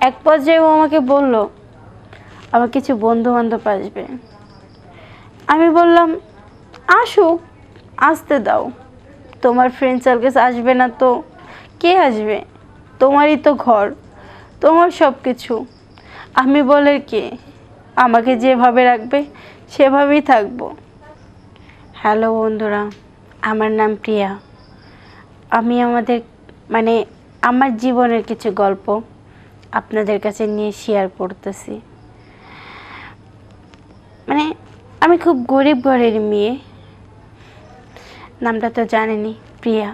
এক পর্যায়ে ও আমাকে বলল আমার কিছু বন্ধু বান্ধব আসবে। আমি বললাম আসুক, আসতে দাও, তোমার ফ্রেন্ড সার্কেল আসবে না তো কে আসবে? তোমারই তো ঘর, তোমার সব কিছু। আমি বলে কি, আমাকে যেভাবে রাখবে সেভাবেই থাকবো। হ্যালো বন্ধুরা, আমার নাম প্রিয়া। আমি মানে আমার জীবনের কিছু গল্প আপনাদের কাছে নিয়ে শেয়ার করতেছি। মানে আমি খুব গরিব ঘরের মেয়ে, নামটা তো জানেনই, প্রিয়া,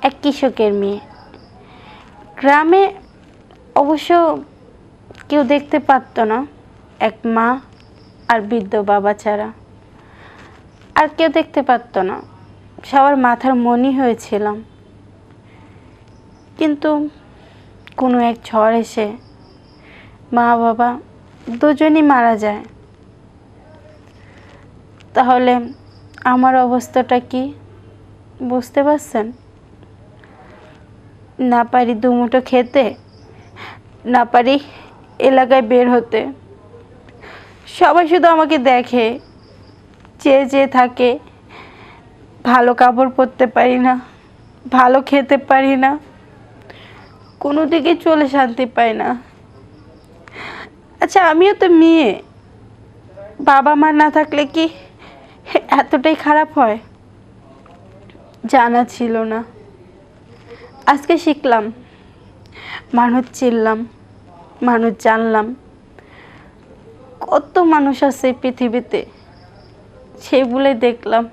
এক কৃষকের মেয়ে। গ্রামে অবশ্য কেউ দেখতে পারত না, এক মা আর বৃদ্ধ বাবা ছাড়া আর কেউ দেখতে পারত না। সবার মাথার মনি হয়েছিলাম। কিন্তু কোনো এক ঝড় এসে মা বাবা দুজনই মারা যায়। তাহলে আমার অবস্থাটা কি বুঝতে পারছেন? না পারি দুমুঠো খেতে, না পারি এলাকায় বের হতে। সবাই শুধু আমাকে দেখে, চেয়ে থাকে। ভালো কাপড় পরতে পারি না, ভালো খেতে পারি না, কোনো দিকে চলে শান্তি পাই না। আচ্ছা, আমিও তো মেয়ে, বাবা মা না থাকলে কি এতটাই খারাপ হয়? জানা ছিল না, আজকে শিখলাম। মানুষ চিনলাম, মানুষ জানলাম। কত মানুষ আছে পৃথিবীতে, সেগুলোই দেখলাম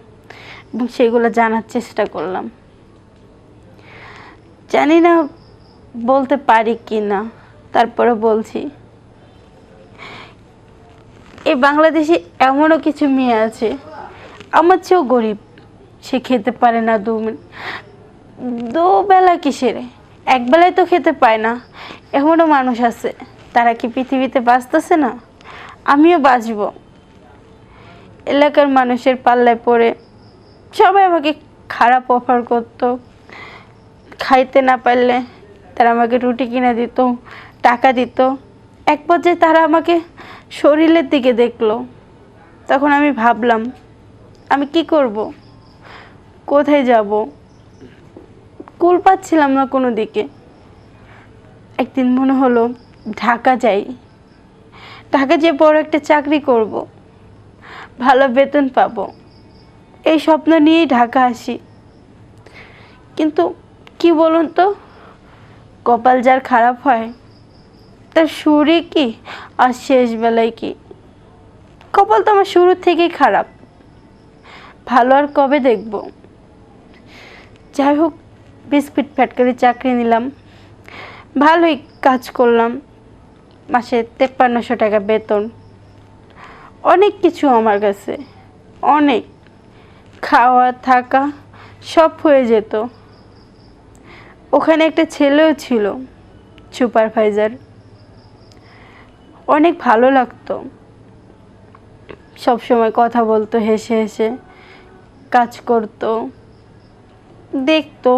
এবং সেগুলো জানার চেষ্টা করলাম। জানি না বলতে পারি কি না, তারপরে বলছি। এই বাংলাদেশে এমনও কিছু মেয়ে আছে আমার চেয়েও গরিব, সে খেতে পারে না দুবেলা কিসের, একবেলায় তো খেতে পায় না। এমনও মানুষ আছে, তারা কি পৃথিবীতে বাঁচতেছে না? আমিও বাঁচব। এলাকার মানুষের পাল্লায় পড়ে সবাই আমাকে খারাপ অফার করতো। খাইতে না পারলে তারা আমাকে রুটি কিনে দিত, টাকা দিত। এক পর্যায়ে তারা আমাকে শরীরের দিকে দেখলো। তখন আমি ভাবলাম, আমি কি করব, কোথায় যাব? কুল পাচ্ছিলাম না কোনো দিকে। একদিন মনে হলো ঢাকা যাই, ঢাকা যেয়ে বড় একটা চাকরি করব, ভালো বেতন পাবো, এই স্বপ্ন নিয়েই ঢাকা আসি। কিন্তু কি বলুন তো, কপাল যার খারাপ হয় তার শুরুই কি আর শেষ বেলায় কি? কপাল তো আমার শুরু থেকেই খারাপ, ভালো আর কবে দেখব? যাই হোক, বিস্কুট ফ্যাক্টরি চাকরি নিলাম, ভালোই কাজ করলাম, মাসে 5300 টাকা বেতন। অনেক কিছু আমার কাছে, অনেক, খাওয়া থাকা সব হয়ে যেত। ওখানে একটা ছেলেও ছিল, সুপারভাইজার। অনেক ভালো লাগতো, সব সময় কথা বলতো হেসে হেসে, কাজ করতো, দেখতো,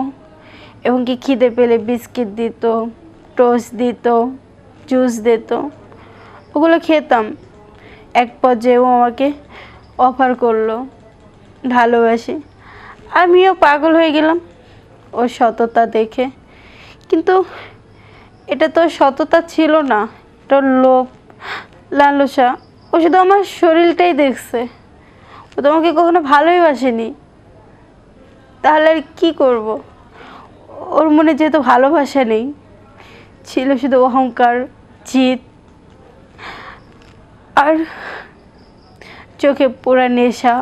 এবং কি খিদে পেলে বিস্কিট দিত, টোস্ট দিত, জুস দিত, ওগুলো খেতাম। এক পর্যায়েও আমাকে অফার করলো, ভালোবাসি। আমিও পাগল হয়ে গেলাম ওর সততা দেখে। কিন্তু এটা তো সততা ছিল না, এটা লোভ, লালসা। ও শুধু আমার শরীরটাই দেখছে, ও তো আমাকে কখনো ভালোই বাসেনি। তাহলে আর কী করব? ওর মনে যেহেতু ভালোবাসা নেই, ছিল শুধু অহংকার, জিদ আর চোখে পোড়া নেশা।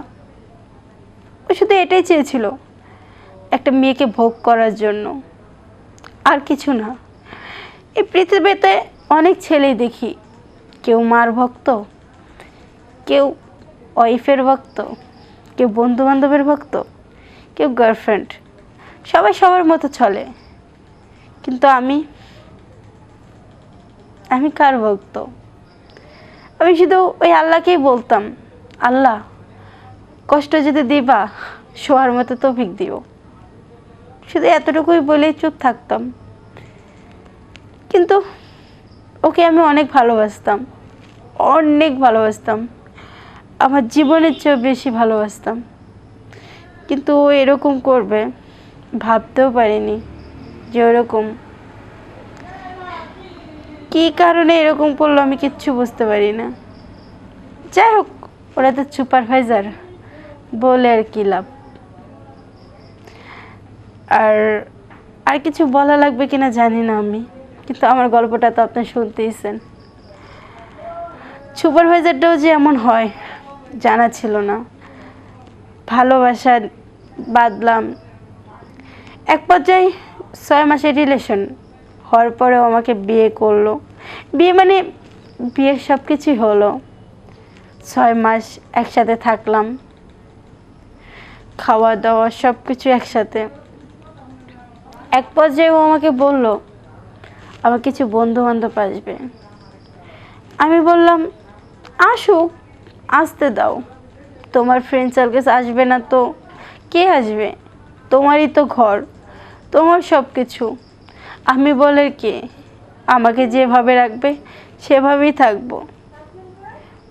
ও শুধু এটাই চেয়েছিল, একটা মেয়েকে ভোগ করার জন্য, আর কিছু না। এই পৃথিবীতে অনেক ছেলেই দেখি, কেউ মার ভক্ত, কেউ ওয়াইফের ভক্ত, কেউ বন্ধু বান্ধবের ভক্ত, কেউ গার্লফ্রেন্ড। সবাই সবার মতো চলে, কিন্তু আমি কার ভক্ত? আমি শুধু ওই আল্লাহকেই বলতাম, আল্লাহ, কষ্ট যদি দিবা শোয়ার মতো তৌফিক দিও। শুধু এতটুকুই বলেই চুপ থাকতাম। কিন্তু ওকে আমি অনেক ভালোবাসতাম, অনেক ভালোবাসতাম, আমার জীবনের চেয়েও বেশি ভালোবাসতাম। কিন্তু ও এরকম করবে ভাবতেও পারিনি যে ওরকম কী কারণে এরকম করলো আমি কিচ্ছু বুঝতে পারি না। যাই হোক, ওরা তো সুপারভাইজার, বলে আর কি লাভ। আর আর কিছু বলা লাগবে কিনা জানি না আমি, কিন্তু আমার গল্পটা তো আপনি শুনতেইছেন। সুপারভাইজারটাও যে এমন হয় জানা ছিল না। ভালোবাসা বাঁধলাম, এক পর্যায়ে 6 মাসের রিলেশন হওয়ার পরেও আমাকে বিয়ে করলো। বিয়ে মানে বিয়ের সব কিছুই হলো। 6 মাস একসাথে থাকলাম, খাওয়া দাওয়া সব কিছু একসাথে। এক পর্যায়ে ও আমাকে বলল আমার কিছু বন্ধু বান্ধব আসবে। আমি বললাম আসুক, আসতে দাও, তোমার ফ্রেন্ড সার্কেল আসবে না তো কে আসবে? তোমারই তো ঘর, তোমার সব কিছু। আমি বলে কি, আমাকে যেভাবে রাখবে সেভাবেই থাকবো।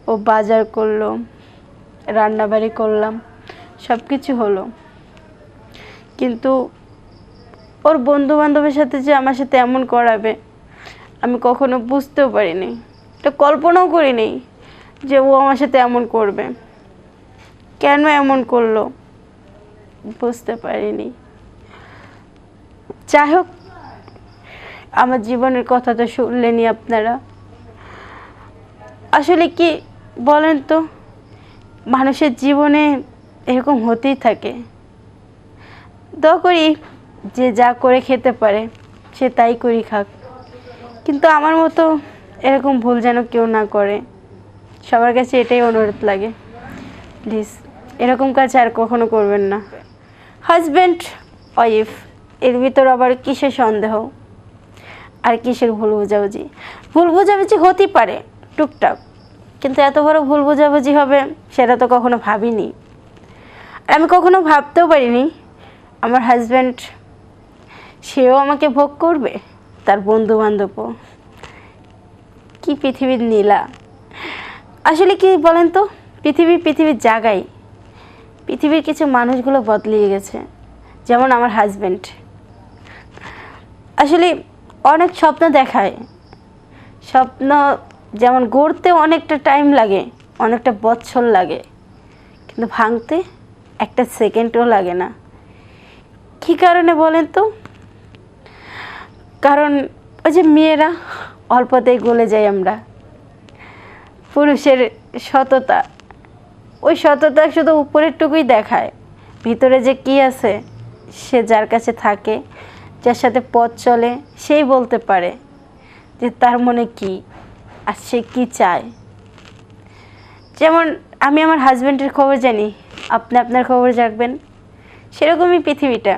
ও বাজার করলো, রান্নাবাড়ি করলাম, সব কিছু হলো। কিন্তু ওর বন্ধু বান্ধবের সাথে যে আমার সাথে এমন করাবে আমি কখনো বুঝতেও পারিনি, এটা কল্পনাও করিনি যে ও আমার সাথে এমন করবে। কেন এমন করলো বুঝতে পারিনি। যাই হোক, আমার জীবনের কথা তো শুনলেনই আপনারা। আসলে কি বলেন তো, মানুষের জীবনে এরকম হতেই থাকে। দোয়া করি যে যা করে খেতে পারে সে তাই করি খাক, কিন্তু আমার মতো এরকম ভুল যেন কেউ না করে। সবার কাছে এটাই অনুরোধ লাগে, প্লিজ এরকম কাজ আর কখনো করবেন না। হাজব্যান্ড ওয়াইফ এর ভিতর আবার কিসের সন্দেহ আর কিসের ভুল বোঝাবুঝি? ভুল বোঝাবুঝি হতেই পারে টুকটাক, কিন্তু এত বড় ভুল বোঝাবুঝি হবে সেটা তো কখনো ভাবিনি। আর আমি কখনো ভাবতেও পারিনি আমার হাজব্যান্ড সেও আমাকে ভোগ করবে, তার বন্ধু বান্ধবও। কি পৃথিবীর নীলা! আসলে কি বলেন তো, পৃথিবীর জায়গায় পৃথিবীর কিছু মানুষগুলো বদলিয়ে গেছে। যেমন আমার হাজব্যান্ড আসলে অনেক স্বপ্ন দেখায়, স্বপ্ন যেমন গড়তে অনেকটা টাইম লাগে, অনেকটা বছর লাগে, কিন্তু ভাঙতে একটা সেকেন্ডও লাগে না। কী কারণে বলেন তো? কারণ ওই যে মেয়েরা অল্পতেই গলে যাই আমরা। পুরুষের সততা, ওই সততা শুধু উপরের টুকুই দেখায়, ভিতরে যে কি আছে সে যার কাছে থাকে, যার সাথে পথ চলে, সেই বলতে পারে যে তার মনে কি আর সে কী চায়। যেমন আমি আমার হাজব্যান্ডের খবর জানি, আপনি আপনার খবর জানবেন, সেরকমই পৃথিবীটা।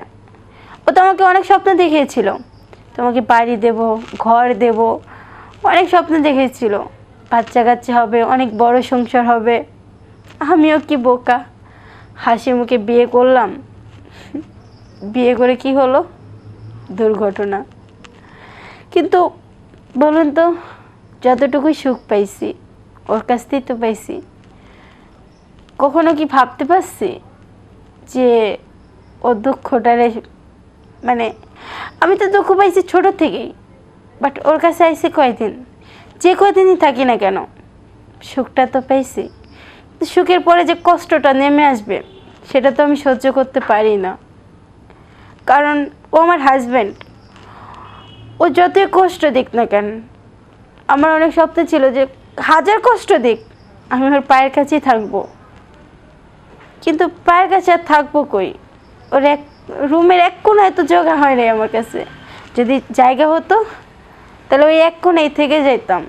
ও তো আমাকে অনেক স্বপ্ন দেখিয়েছিল, তোমাকে বাড়ি দেব, ঘর দেব, অনেক স্বপ্ন দেখিয়েছিল, বাচ্চা কাচ্চা হবে, অনেক বড় সংসার হবে। আমিও কি বোকা, হাসি মুখে বিয়ে করলাম। বিয়ে করে কি হলো? দুর্ঘটনা। কিন্তু বলুন তো, যতটুকুই সুখ পাইছি ওর কাছ থেকেই তো পাইছি। কখনো কি ভাবতে পারছি যে ওর দুঃখটারে, মানে আমি তো দুঃখ পাইছি ছোটো থেকেই, বাট ওর কাছে আইসি কয়দিন, যে কয়দিনই থাকি না কেন সুখটা তো পাইছি। সুখের পরে যে কষ্টটা নেমে আসবে সেটা তো আমি সহ্য করতে পারি না। কারণ ও আমার হাজব্যান্ড, ও যতই কষ্ট দিক না কেন, আমার অনেক স্বপ্ন ছিল যে হাজার কষ্ট দিক আমি ওর পায়ের কাছেই থাকবো। কিন্তু পায়ের কাছে আর থাকবো কই? ওর এক রুমের এক কোণায় তো জায়গা হয় নাই আমার কাছে। যদি জায়গা হতো তাহলে ওই এক কোণায় থেকে যেতাম।